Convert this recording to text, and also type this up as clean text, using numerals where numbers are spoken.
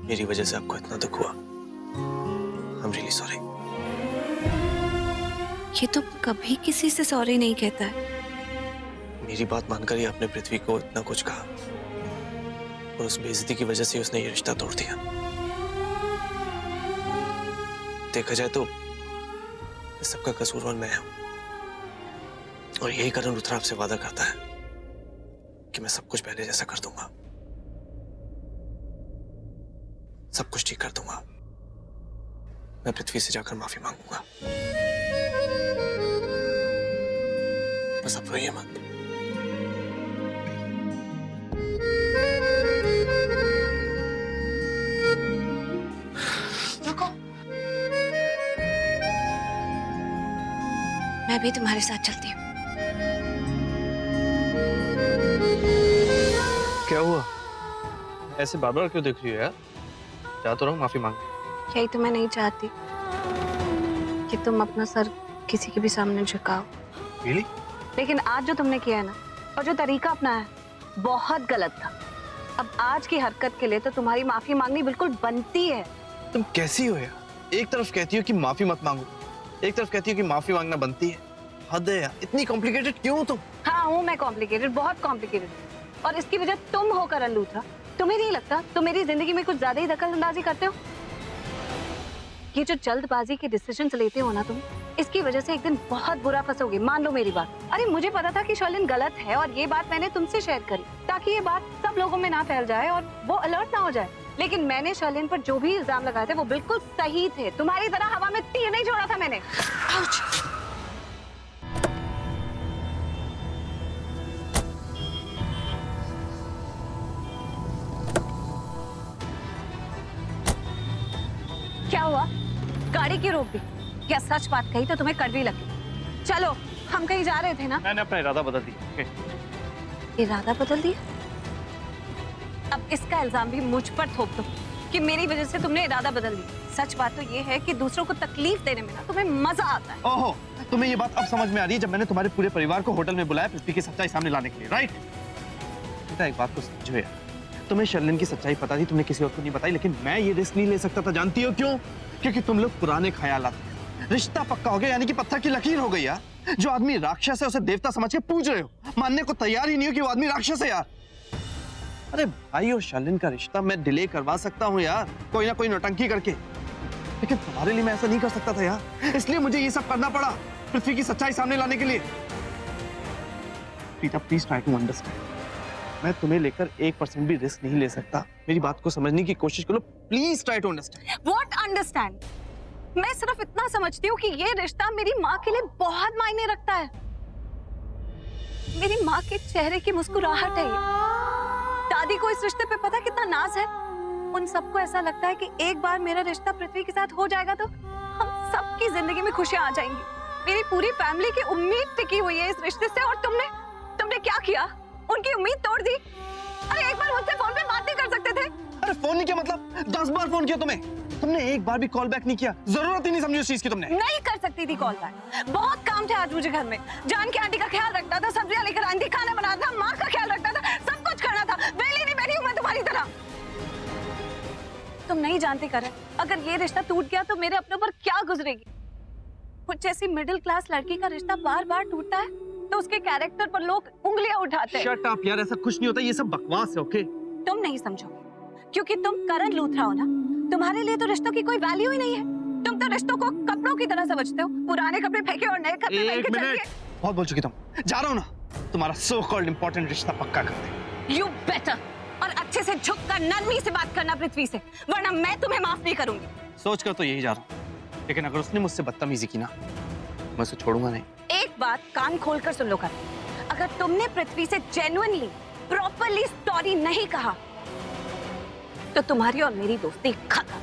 मेरी वजह से आपको इतना दुख हुआ। I'm really sorry। ये तो कभी किसी से सॉरी नहीं कहता है। मेरी बात मानकर ही आपने पृथ्वी को इतना कुछ कहा और उस बेइज्जती की वजह से उसने ये रिश्ता तोड़ दिया। देखा जाए तो इस सबका कसूरवार मैं हूं और यही कारण रुद्र आपसे वादा करता है कि मैं सब कुछ पहले जैसा कर दूंगा, सब कुछ ठीक कर दूंगा। मैं पृथ्वी से जाकर माफी मांगूंगा। बस अब रोइए मत। रुको, मैं भी तुम्हारे साथ चलती हूँ। क्या हुआ? ऐसे बार बार क्यों देख रही हो यार? जा तो रहा हूँ माफी मांग। यही तो मैं नहीं चाहती कि तुम अपना सर किसी के भी सामने झुकाओ। Really? लेकिन आज जो तुमने किया है ना, और जो तरीका अपनाया है, बहुत गलत था। अब आज की हरकत के लिए तो तुम्हारी माफी मांगनी बिल्कुल बनती है। तुम कैसी हो यार? एक तरफ कहती हो कि माफी मत मांगो, एक तरफ कहती हो कि माफी मांगना बनती है। हद है यार, इतनी कॉम्प्लिकेटेड क्यों हो तुम? हाँ हूँ मैं कॉम्प्लिकेटेड, बहुत कॉम्प्लिकेटेड, और इसकी वजह तुम हो करण लूथरा। तुम्हें नहीं लगता तुम मेरी जिंदगी में कुछ ज्यादा ही दखलंदाजी करते हो? ये जो जल्दबाजी के डिसीजंस लेते हो ना तुम, इसकी वजह से एक दिन बहुत बुरा फंसोगे, मान लो मेरी बात। अरे मुझे पता था कि शर्लिन गलत है और ये बात मैंने तुमसे शेयर करी ताकि ये बात सब लोगों में ना फैल जाए और वो अलर्ट ना हो जाए। लेकिन मैंने शर्लिन पर जो भी इल्जाम लगाए थे वो बिल्कुल सही थे। तुम्हारी तरह हवा में तीर नहीं छोड़ा था मैंने। आउच! क्या हुआ? गाड़ी क्यों रोक दी? क्या सच बात कही तो तुम्हें कड़वी लगी? चलो, हम कहीं जा रहे थे ना? मैंने अपना इरादा बदल दिया। इरादा बदल दिया? अब इसका इल्जाम भी मुझ पर थोप दो कि मेरी वजह से तुमने इरादा बदल दिया। सच बात तो ये है कि दूसरों को तकलीफ देने में ना तुम्हें मजा आता है। ओहो, तुम्हें ये बात अब समझ में आ रही है जब मैंने तुम्हारे पूरे परिवार को होटल में बुलाया पृथ्वी की सच्चाई सामने लाने के लिए, राइट? बेटा एक बात तो समझो यार, तुम्हें शर्लिन की सच्चाई पता थी, तुमने किसी और को नहीं बताई, लेकिन मैं ये रिस्क नहीं ले सकता था। जानती हो क्यों? क्योंकि तुम लोग पुराने ख्यालात, रिश्ता पक्का हो गया यानी कि पत्थर की लकीर हो गई यार। जो आदमी राक्षस है उसे देवता समझ के पूज रहे हो, मानने को तैयार ही नहीं हो कि वो आदमी राक्षस है यार। अरे भाई और शर्लिन का रिश्ता मैं डिले करवा सकता हूँ यार, कोई ना कोई नौटंकी करके, लेकिन तुम्हारे लिए मैं ऐसा नहीं कर सकता था यार। इसलिए मुझे ये सब करना पड़ा पृथ्वी की सच्चाई सामने लाने के लिए। Preeta please try to understand, मैं तुम्हें लेकर 1% भी रिस्क नहीं ले सकता। मेरी बात को समझने की कोशिश करो, please try to understand. What understand? मैं सिर्फ इतना समझती हूँ कि ये रिश्ता मेरी माँ के लिए बहुत मायने रखता है। मेरी माँ के चेहरे की मुस्कुराहट है ये। दादी को इस रिश्ते पे पता कितना नाज है। उन सबको ऐसा लगता है कि एक बार मेरा रिश्ता पृथ्वी के साथ हो जाएगा तो हम सबकी जिंदगी में खुशियां आ जाएंगी। मेरी पूरी फैमिली की उम्मीद टिकी हुई है इस रिश्ते से, और तुमने क्या किया? उनकी उम्मीद तोड़ दी। अरे एक बार मुझसे फोन पे बात नहीं कर सकते थे? अरे फोन नहीं किया मतलब 10 बार फोन किया तुमने एक बार भी कॉल बैक नहीं किया। जरूरत ही नहीं समझी उस चीज की तुमने। नहीं कर सकती थी कॉल बैक, बहुत काम थे आज मुझे घर में। जान की आंटी का ख्याल रखना था, सब्जियां लेकर आनी थी, खाना बनाना था, माँ का ख्याल रखना था, सब कुछ करना था। वेली नहीं बैठी हूँ मैं तुम्हारी तरह। तुम नहीं जानती करण, अगर ये रिश्ता टूट गया तो मेरे अपने ऊपर क्या गुजरेगी। कुछ जैसी मिडिल क्लास लड़की का रिश्ता बार बार टूटता है तो उसके कैरेक्टर पर लोग उंगलियां उठाते हैं। शट अप यार, ऐसा कुछ नहीं होता, ये सब बकवास है। ओके तुम नहीं समझोगे क्योंकि तुम करण लूथरा हो ना। तुम्हारे लिए तो रिश्तों की कोई वैल्यू ही नहीं है। तुम तो रिश्तों को कपड़ों की तरह समझते हो, पुराने कपड़े फेंके और नए कपड़े पहन के चलिए। बहुत बोल चुकी तुम, जा रहा हूँ ना, तुम्हारा सो कॉल्ड इंपॉर्टेंट रिश्ता पक्का कर दे। You better, और अच्छे से झुककर नरमी से बात करना पृथ्वी से, वरना मैं तुम्हें माफ नहीं करूंगी। सोच कर तो यही जा रहा हूँ, लेकिन अगर उसने मुझसे बदतमीजी की ना, मैं उसे छोड़ूंगा नहीं। एक बात कान खोलकर सुन लो करण, अगर तुमने पृथ्वी से जेन्युइनली प्रॉपरली सॉरी नहीं कहा तो तुम्हारी और मेरी दोस्ती खत्म।